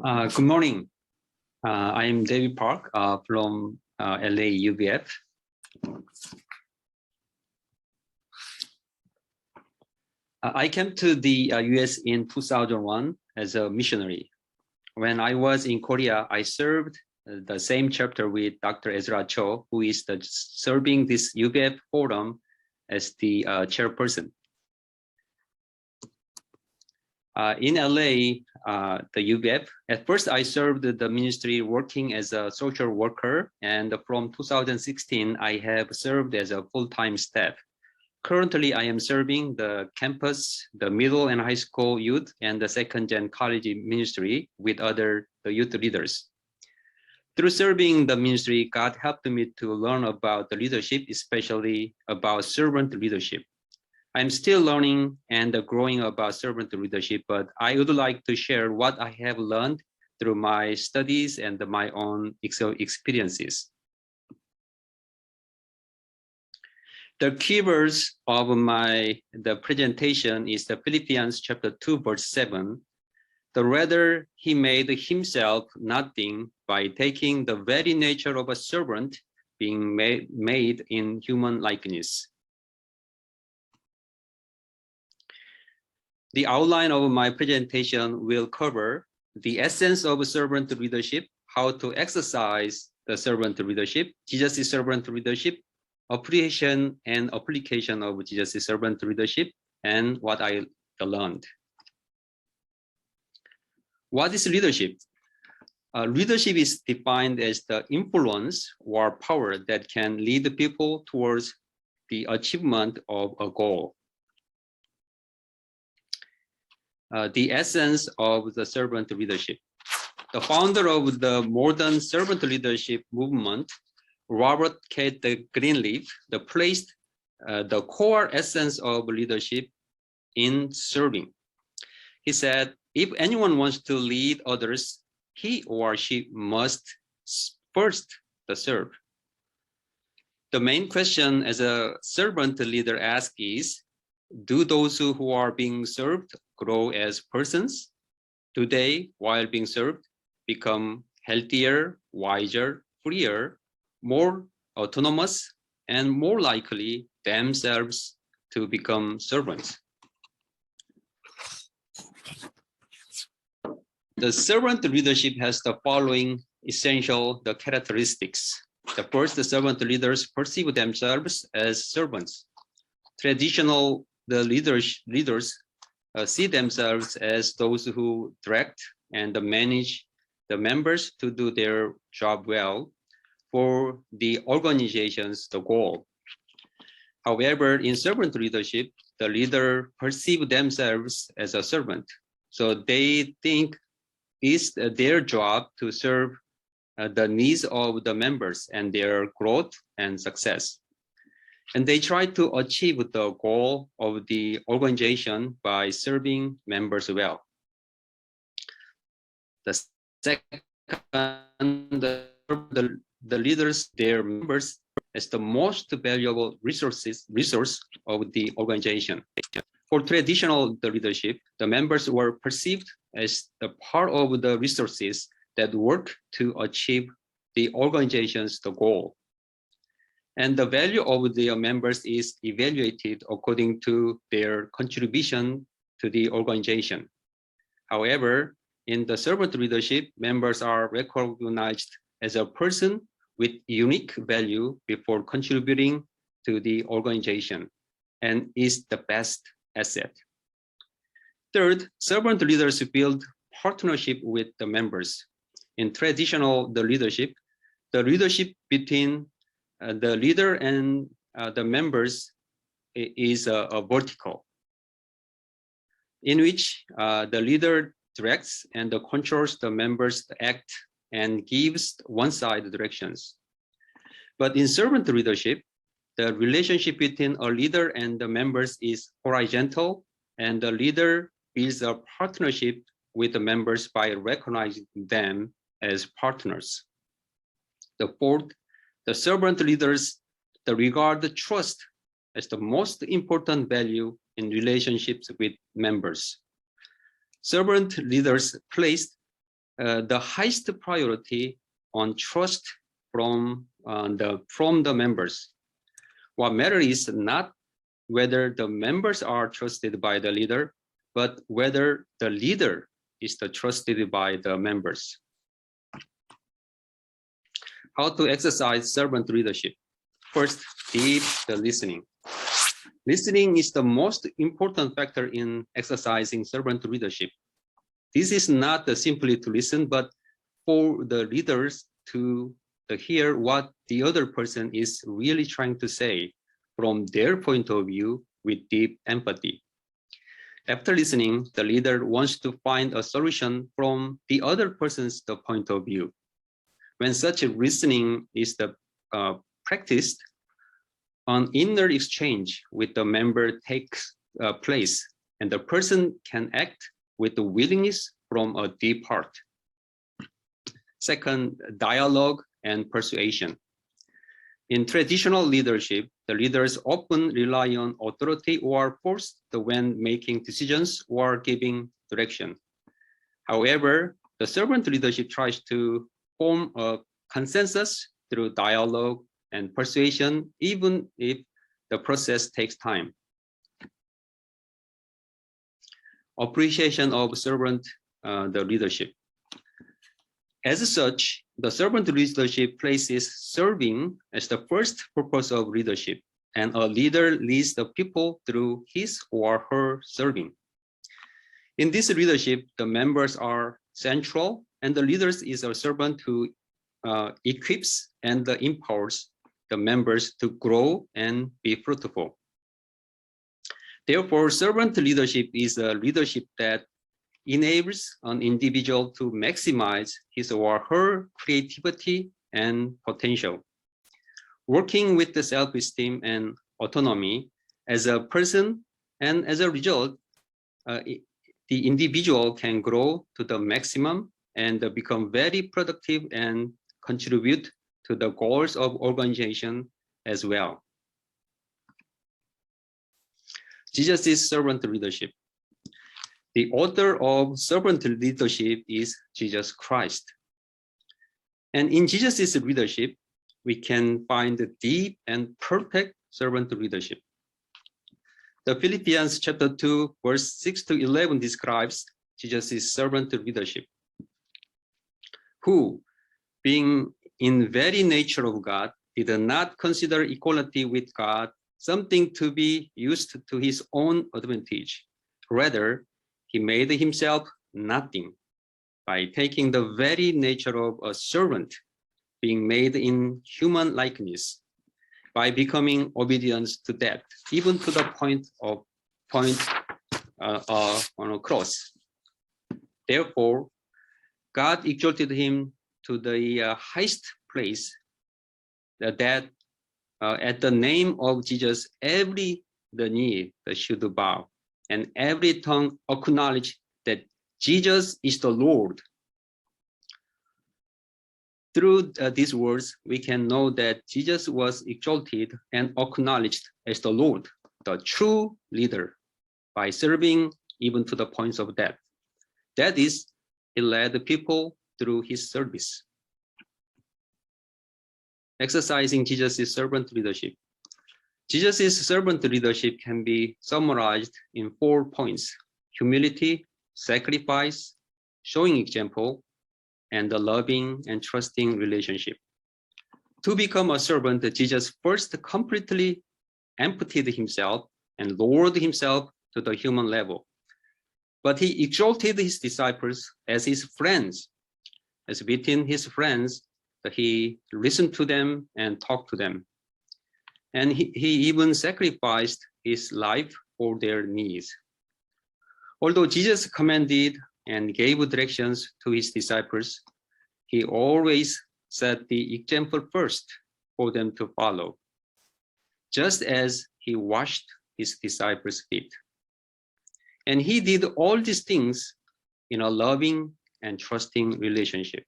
Good morning. I'm David Park from LA UVF. I came to the US in 2001 as a missionary. When I was in Korea, I served the same chapter with Dr. Ezra Cho, who is serving this UVF forum as the chairperson. In LA, the UVF, at first I served the ministry working as a social worker, and from 2016, I have served as a full-time staff. Currently, I am serving the campus, the middle and high school youth, and the second-gen college ministry with other youth leaders. Through serving the ministry, God helped me to learn about the leadership, especially about servant leadership. I'm still learning and growing about servant leadership, but I would like to share what I have learned through my studies and my own experiences. The keywords of the presentation is the Philippians chapter 2, verse 7. Rather, he made himself nothing by taking the very nature of a servant, being made in human likeness. The outline of my presentation will cover the essence of servant leadership, how to exercise the servant leadership, Jesus' servant leadership, appreciation and application of Jesus' servant leadership, and what I learned. What is leadership? Leadership is defined as the influence or power that can lead people towards the achievement of a goal. The essence of the servant leadership. The founder of the modern servant leadership movement, Robert K. Greenleaf, placed the core essence of leadership in serving. He said, if anyone wants to lead others, he or she must first serve. The main question as a servant leader asks is, do those who are being served grow as persons? Do they, while being served, become healthier, wiser, freer, more autonomous, and more likely themselves to become servants? The servant leadership has the following essential characteristics. The first, the servant leaders perceive themselves as servants. Traditional leaders see themselves as those who direct and manage the members to do their job well for the organization's goal. However, in servant leadership, the leader perceives themselves as a servant. So they think it's their job to serve the needs of the members and their growth and success. And they try to achieve the goal of the organization by serving members well. The second, the leaders, their members, as the most valuable resource of the organization. For traditional leadership, the members were perceived as the part of the resources that work to achieve the organization's goal. And the value of their members is evaluated according to their contribution to the organization. However, in the servant leadership, members are recognized as a person with unique value before contributing to the organization and is the best asset. Third, servant leaders build partnership with the members. In traditional leadership, the leadership between the leader and the members is a vertical, in which the leader directs and controls the members to act and gives one-side directions. But in servant leadership, the relationship between a leader and the members is horizontal, and the leader builds a partnership with the members by recognizing them as partners. The fourth, the servant leaders regard trust as the most important value in relationships with members. Servant leaders place the highest priority on trust from the members. What matters is not whether the members are trusted by the leader, but whether the leader is trusted by the members. How to exercise servant leadership? First, deep listening. Listening is the most important factor in exercising servant leadership. This is not simply to listen, but for the leaders to hear what the other person is really trying to say from their point of view with deep empathy. After listening, the leader wants to find a solution from the other person's point of view. When such a listening is practiced, an inner exchange with the member takes place, and the person can act with the willingness from a deep heart. Second, dialogue and persuasion. In traditional leadership, the leaders often rely on authority or force when making decisions or giving direction. However, the servant leadership tries to form a consensus through dialogue and persuasion, even if the process takes time. Appreciation of servant leadership. As such, the servant leadership places serving as the first purpose of leadership, and a leader leads the people through his or her serving. In this leadership, the members are central, and the leader is a servant who equips and empowers the members to grow and be fruitful. Therefore, servant leadership is a leadership that enables an individual to maximize his or her creativity and potential. Working with the self-esteem and autonomy as a person, and as a result, the individual can grow to the maximum and become very productive and contribute to the goals of organization as well. Jesus' servant leadership. The author of servant leadership is Jesus Christ. And in Jesus' leadership, we can find the deep and perfect servant leadership. The Philippians chapter 2, verse 6 to 11 describes Jesus' servant leadership, who, being in very nature of God, did not consider equality with God something to be used to his own advantage. Rather, he made himself nothing by taking the very nature of a servant, being made in human likeness, by becoming obedient to death, even to the point on a cross. Therefore, God exalted him to the highest place, that at the name of Jesus, every knee should bow, and every tongue acknowledge that Jesus is the Lord. Through these words, we can know that Jesus was exalted and acknowledged as the Lord, the true leader, by serving even to the point of death. That is, he led the people through his service. Exercising Jesus' servant leadership. Jesus' servant leadership can be summarized in 4 points: humility, sacrifice, showing example, and the loving and trusting relationship. To become a servant, Jesus first completely emptied himself and lowered himself to the human level. But he exalted his disciples as his friends. As between his friends, he listened to them and talked to them. And he even sacrificed his life for their needs. Although Jesus commanded and gave directions to his disciples, he always set the example first for them to follow, just as he washed his disciples' feet. And he did all these things in a loving and trusting relationship.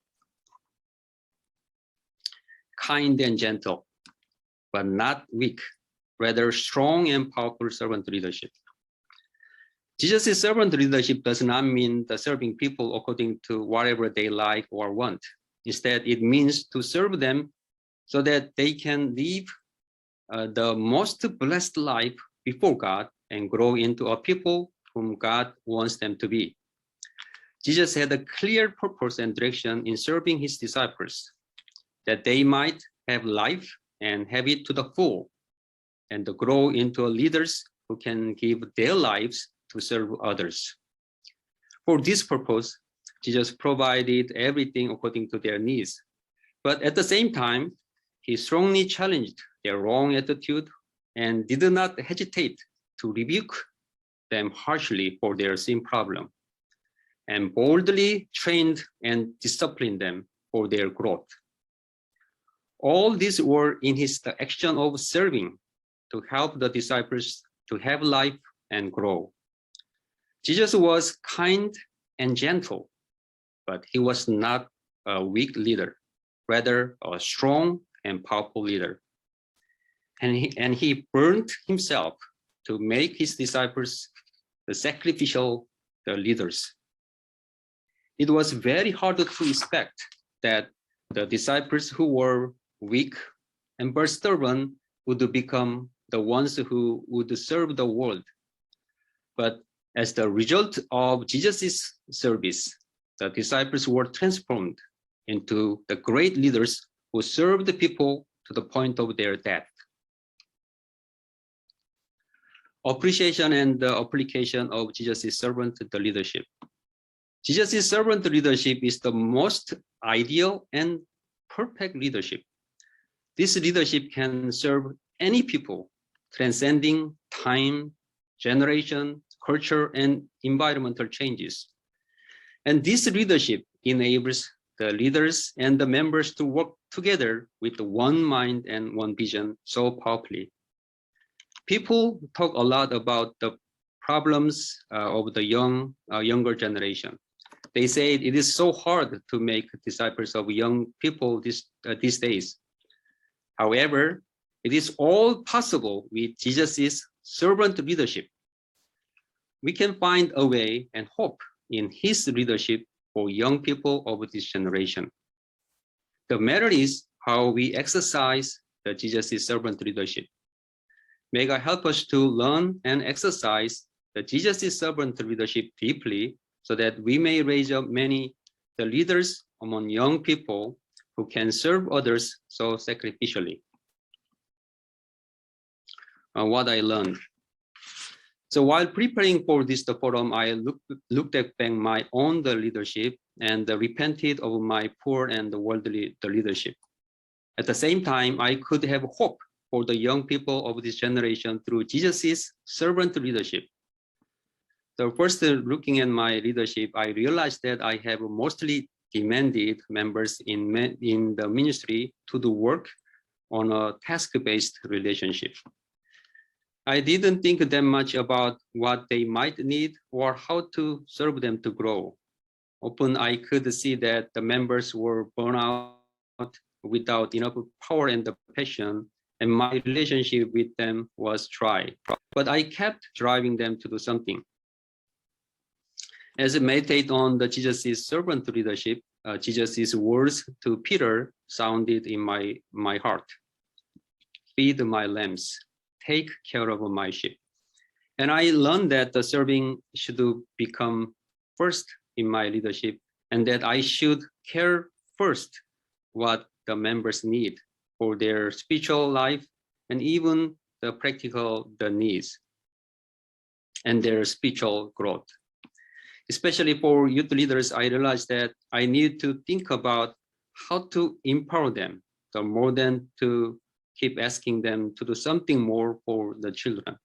Kind and gentle, but not weak, rather strong and powerful servant leadership. Jesus' servant leadership does not mean the serving people according to whatever they like or want. Instead, it means to serve them so that they can live the most blessed life before God and grow into a people whom God wants them to be. Jesus had a clear purpose and direction in serving his disciples, that they might have life and have it to the full, and to grow into leaders who can give their lives to serve others. For this purpose, Jesus provided everything according to their needs. But at the same time, he strongly challenged their wrong attitude and did not hesitate to rebuke them harshly for their sin problem, and boldly trained and disciplined them for their growth. All these were in his action of serving to help the disciples to have life and grow. Jesus was kind and gentle, but he was not a weak leader, rather a strong and powerful leader. And he burned himself to make his disciples the sacrificial leaders. It was very hard to expect that the disciples who were weak and but stubborn would become the ones who would serve the world. But as the result of Jesus' service, the disciples were transformed into the great leaders who served the people to the point of their death. Appreciation and the application of Jesus' servant leadership. Jesus' servant leadership is the most ideal and perfect leadership. This leadership can serve any people, transcending time, generation, culture, and environmental changes. And this leadership enables the leaders and the members to work together with one mind and one vision so powerfully. People talk a lot about the problems of the younger generation. They say it is so hard to make disciples of young people these days. However, it is all possible with Jesus' servant leadership. We can find a way and hope in his leadership for young people of this generation. The matter is how we exercise the Jesus' servant leadership. May God help us to learn and exercise the Jesus' servant leadership deeply, so that we may raise up many the leaders among young people who can serve others so sacrificially. What I learned. So while preparing for this forum, I looked at back my own leadership and repented of my poor and worldly leadership. At the same time, I could have hope for the young people of this generation through Jesus' servant leadership. So first, looking at my leadership, I realized that I have mostly demanded members in the ministry to do work on a task-based relationship. I didn't think that much about what they might need or how to serve them to grow. Often I could see that the members were burnt out without enough power and passion, and my relationship with them was dry. But I kept driving them to do something. As I meditate on the Jesus' servant leadership, Jesus' words to Peter sounded in my heart. Feed my lambs, take care of my sheep. And I learned that the serving should become first in my leadership, and that I should care first what the members need for their spiritual life and even the practical needs and their spiritual growth. Especially for youth leaders, I realized that I need to think about how to empower them, so more than to keep asking them to do something more for the children.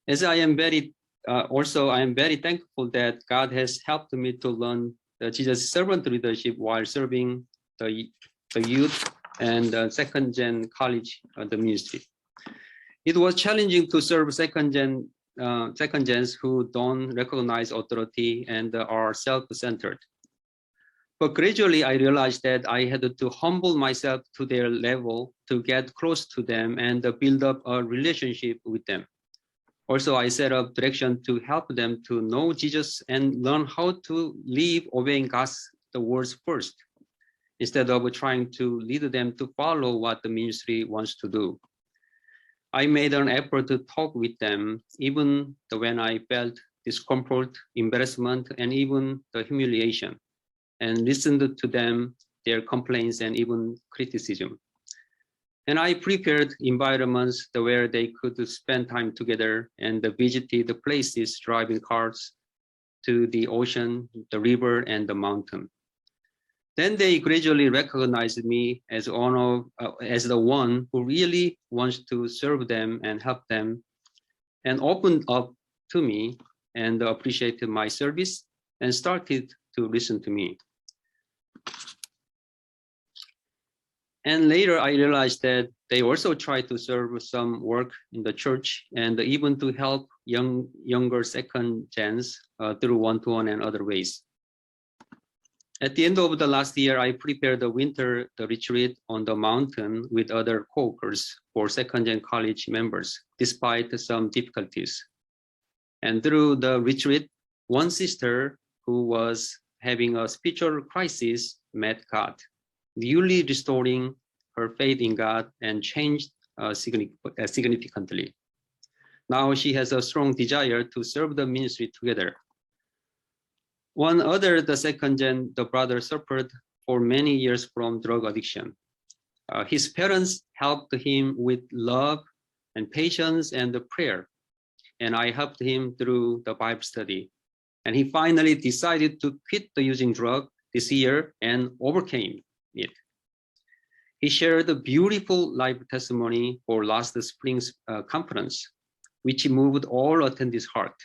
As I am very thankful that God has helped me to learn the Jesus servant leadership while serving the youth and second-gen college the ministry. It was challenging to serve second-gens who don't recognize authority and are self-centered. But gradually, I realized that I had to humble myself to their level to get close to them and build up a relationship with them. Also, I set up direction to help them to know Jesus and learn how to live obeying the words first, instead of trying to lead them to follow what the ministry wants to do. I made an effort to talk with them, even when I felt discomfort, embarrassment, and even the humiliation, and listened to them, their complaints, and even criticism. And I prepared environments where they could spend time together and visited the places, driving cars to the ocean, the river, and the mountain. Then they gradually recognized me as the one who really wants to serve them and help them, and opened up to me and appreciated my service and started to listen to me. And later I realized that they also try to serve some work in the church and even to help younger second gens through one-to-one and other ways. At the end of the last year, I prepared the retreat on the mountain with other co-workers for second-gen college members, despite some difficulties. And through the retreat, one sister who was having a spiritual crisis met God, newly restoring her faith in God and changed significantly. Now she has a strong desire to serve the ministry together. One other, the second gen, the brother suffered for many years from drug addiction. His parents helped him with love and patience and the prayer. And I helped him through the Bible study. And he finally decided to quit the using drug this year and overcame it. He shared a beautiful life testimony for last spring's conference, which moved all attendees' heart.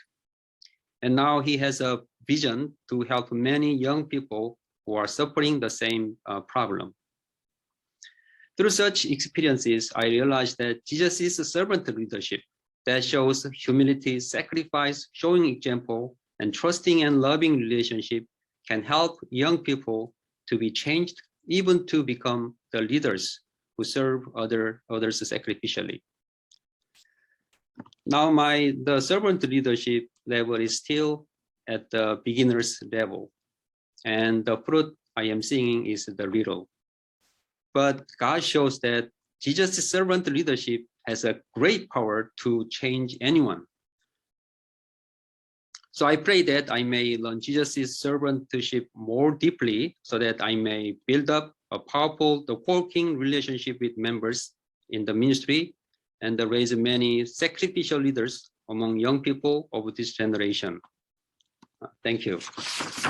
And now he has a vision to help many young people who are suffering the same problem. Through such experiences, I realized that Jesus' servant leadership that shows humility, sacrifice, showing example, and trusting and loving relationship can help young people to be changed, even to become the leaders who serve others sacrificially. Now the servant leadership level is still at the beginner's level, and the fruit I am seeing is the little. But God shows that Jesus' servant leadership has a great power to change anyone. So I pray that I may learn Jesus' servantship more deeply so that I may build up a powerful, working relationship with members in the ministry and raise many sacrificial leaders among young people of this generation. Thank you.